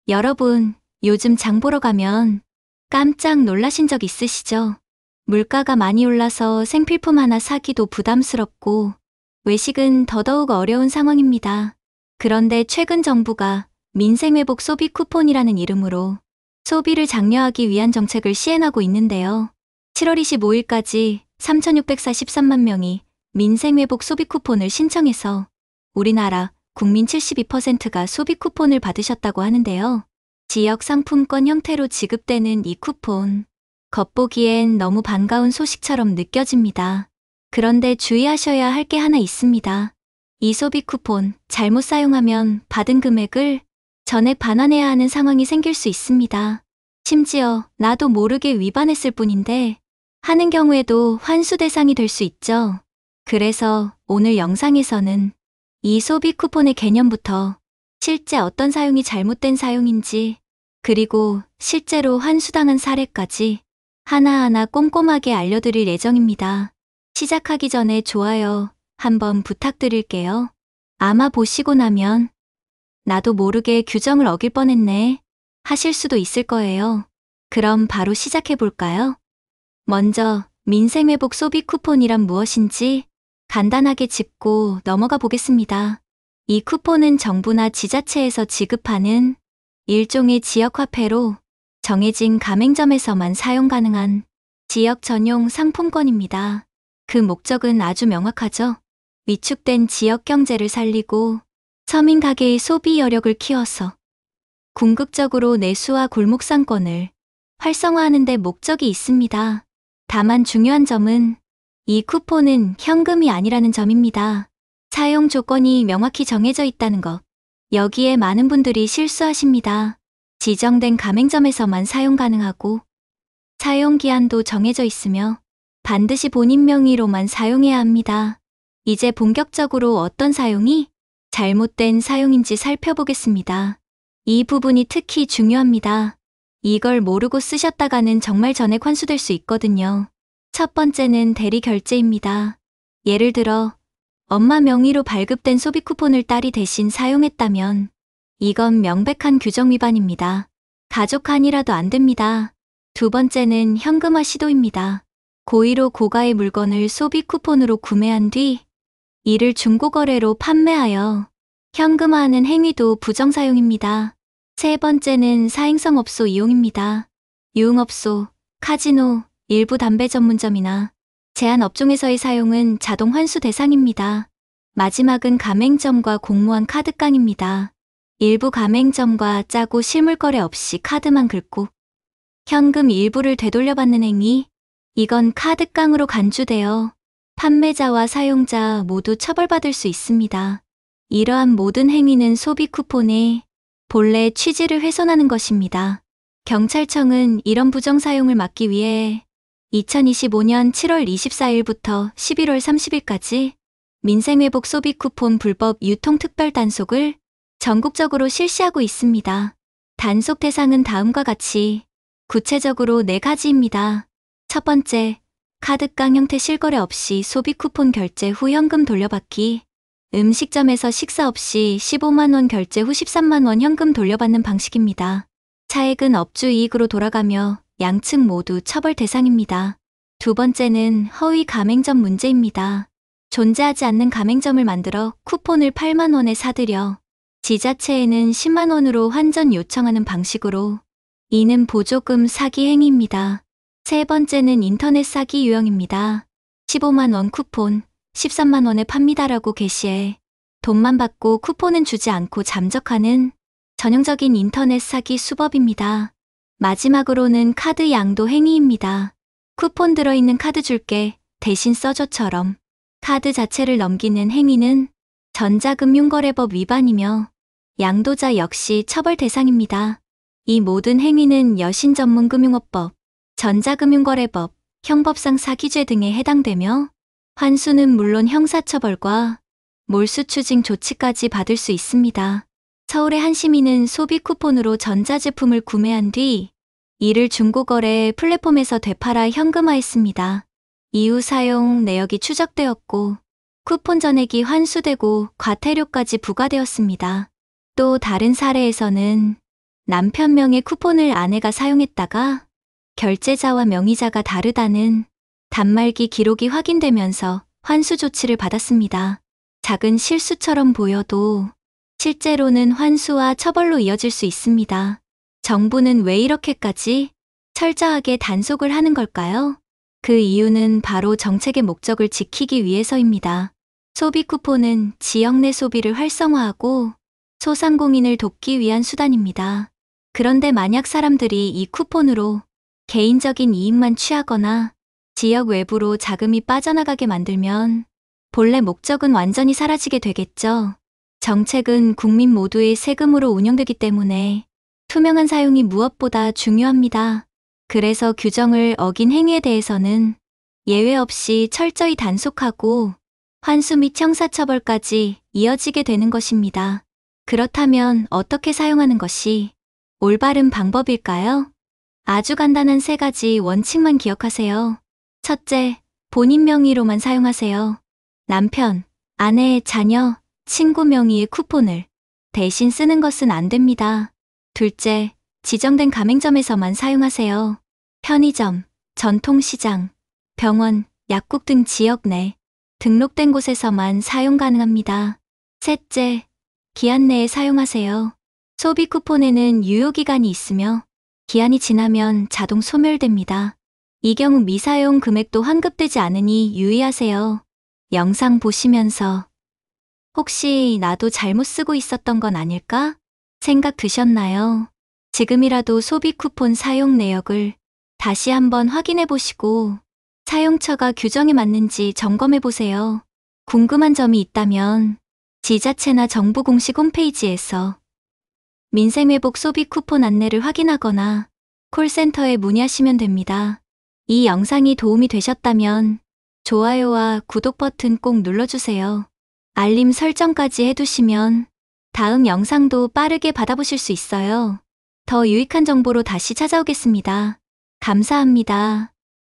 여러분, 요즘 장 보러 가면 깜짝 놀라신 적 있으시죠? 물가가 많이 올라서 생필품 하나 사기도 부담스럽고 외식은 더더욱 어려운 상황입니다. 그런데 최근 정부가 민생회복 소비 쿠폰이라는 이름으로 소비를 장려하기 위한 정책을 시행하고 있는데요. 7월 25일까지 3,643만 명이 민생회복 소비 쿠폰을 신청해서 우리나라 국민 72%가 소비 쿠폰을 받으셨다고 하는데요. 지역 상품권 형태로 지급되는 이 쿠폰, 겉보기엔 너무 반가운 소식처럼 느껴집니다. 그런데 주의하셔야 할 게 하나 있습니다. 이 소비 쿠폰 잘못 사용하면 받은 금액을 전액 반환해야 하는 상황이 생길 수 있습니다. 심지어 나도 모르게 위반했을 뿐인데 하는 경우에도 환수 대상이 될 수 있죠. 그래서 오늘 영상에서는 이 소비 쿠폰의 개념부터 실제 어떤 사용이 잘못된 사용인지 그리고 실제로 환수당한 사례까지 하나하나 꼼꼼하게 알려드릴 예정입니다. 시작하기 전에 좋아요 한번 부탁드릴게요. 아마 보시고 나면 나도 모르게 규정을 어길 뻔했네 하실 수도 있을 거예요. 그럼 바로 시작해 볼까요? 먼저 민생회복 소비 쿠폰이란 무엇인지 간단하게 짚고 넘어가 보겠습니다. 이 쿠폰은 정부나 지자체에서 지급하는 일종의 지역화폐로 정해진 가맹점에서만 사용 가능한 지역 전용 상품권입니다. 그 목적은 아주 명확하죠. 위축된 지역 경제를 살리고 서민 가게의 소비 여력을 키워서 궁극적으로 내수와 골목 상권을 활성화하는 데 목적이 있습니다. 다만 중요한 점은 이 쿠폰은 현금이 아니라는 점입니다. 사용 조건이 명확히 정해져 있다는 것. 여기에 많은 분들이 실수하십니다. 지정된 가맹점에서만 사용 가능하고 사용 기한도 정해져 있으며 반드시 본인 명의로만 사용해야 합니다. 이제 본격적으로 어떤 사용이 잘못된 사용인지 살펴보겠습니다. 이 부분이 특히 중요합니다. 이걸 모르고 쓰셨다가는 정말 전액 환수될 수 있거든요. 첫 번째는 대리 결제입니다. 예를 들어 엄마 명의로 발급된 소비 쿠폰을 딸이 대신 사용했다면 이건 명백한 규정 위반입니다. 가족 한이라도 안 됩니다. 두 번째는 현금화 시도입니다. 고의로 고가의 물건을 소비 쿠폰으로 구매한 뒤 이를 중고거래로 판매하여 현금화하는 행위도 부정사용입니다. 세 번째는 사행성업소 이용입니다. 유흥업소, 카지노, 일부 담배 전문점이나 제한 업종에서의 사용은 자동 환수 대상입니다. 마지막은 가맹점과 공모한 카드깡입니다. 일부 가맹점과 짜고 실물 거래 없이 카드만 긁고 현금 일부를 되돌려받는 행위, 이건 카드깡으로 간주되어 판매자와 사용자 모두 처벌받을 수 있습니다. 이러한 모든 행위는 소비 쿠폰의 본래 취지를 훼손하는 것입니다. 경찰청은 이런 부정 사용을 막기 위해 2025년 7월 24일부터 11월 30일까지 민생회복 소비 쿠폰 불법 유통 특별 단속을 전국적으로 실시하고 있습니다. 단속 대상은 다음과 같이 구체적으로 4가지입니다. 첫 번째, 카드깡 형태 실거래 없이 소비 쿠폰 결제 후 현금 돌려받기. 음식점에서 식사 없이 15만 원 결제 후 13만 원 현금 돌려받는 방식입니다. 차액은 업주 이익으로 돌아가며 양측 모두 처벌 대상입니다. 두 번째는 허위 가맹점 문제입니다. 존재하지 않는 가맹점을 만들어 쿠폰을 8만 원에 사들여 지자체에는 10만 원으로 환전 요청하는 방식으로 이는 보조금 사기 행위입니다. 세 번째는 인터넷 사기 유형입니다. 15만 원 쿠폰, 13만 원에 팝니다라고 게시해 돈만 받고 쿠폰은 주지 않고 잠적하는 전형적인 인터넷 사기 수법입니다. 마지막으로는 카드 양도 행위입니다. 쿠폰 들어있는 카드 줄게 대신 써줘처럼 카드 자체를 넘기는 행위는 전자금융거래법 위반이며 양도자 역시 처벌 대상입니다. 이 모든 행위는 여신전문금융업법, 전자금융거래법, 형법상 사기죄 등에 해당되며 환수는 물론 형사처벌과 몰수 추징 조치까지 받을 수 있습니다. 서울의 한 시민은 소비 쿠폰으로 전자제품을 구매한 뒤 이를 중고거래 플랫폼에서 되팔아 현금화했습니다. 이후 사용 내역이 추적되었고 쿠폰 전액이 환수되고 과태료까지 부과되었습니다. 또 다른 사례에서는 남편 명의 쿠폰을 아내가 사용했다가 결제자와 명의자가 다르다는 단말기 기록이 확인되면서 환수 조치를 받았습니다. 작은 실수처럼 보여도 실제로는 환수와 처벌로 이어질 수 있습니다. 정부는 왜 이렇게까지 철저하게 단속을 하는 걸까요? 그 이유는 바로 정책의 목적을 지키기 위해서입니다. 소비 쿠폰은 지역 내 소비를 활성화하고 소상공인을 돕기 위한 수단입니다. 그런데 만약 사람들이 이 쿠폰으로 개인적인 이익만 취하거나 지역 외부로 자금이 빠져나가게 만들면 본래 목적은 완전히 사라지게 되겠죠. 정책은 국민 모두의 세금으로 운영되기 때문에 투명한 사용이 무엇보다 중요합니다. 그래서 규정을 어긴 행위에 대해서는 예외 없이 철저히 단속하고 환수 및 형사처벌까지 이어지게 되는 것입니다. 그렇다면 어떻게 사용하는 것이 올바른 방법일까요? 아주 간단한 3가지 원칙만 기억하세요. 첫째, 본인 명의로만 사용하세요. 남편, 아내, 자녀, 친구 명의의 쿠폰을 대신 쓰는 것은 안 됩니다. 둘째, 지정된 가맹점에서만 사용하세요. 편의점, 전통시장, 병원, 약국 등 지역 내 등록된 곳에서만 사용 가능합니다. 셋째, 기한 내에 사용하세요. 소비 쿠폰에는 유효기간이 있으며 기한이 지나면 자동 소멸됩니다. 이 경우 미사용 금액도 환급되지 않으니 유의하세요. 영상 보시면서 혹시 나도 잘못 쓰고 있었던 건 아닐까? 생각 드셨나요? 지금이라도 소비 쿠폰 사용 내역을 다시 한번 확인해 보시고 사용처가 규정에 맞는지 점검해 보세요. 궁금한 점이 있다면 지자체나 정부 공식 홈페이지에서 민생회복 소비 쿠폰 안내를 확인하거나 콜센터에 문의하시면 됩니다. 이 영상이 도움이 되셨다면 좋아요와 구독 버튼 꼭 눌러주세요. 알림 설정까지 해두시면 다음 영상도 빠르게 받아보실 수 있어요. 더 유익한 정보로 다시 찾아오겠습니다. 감사합니다.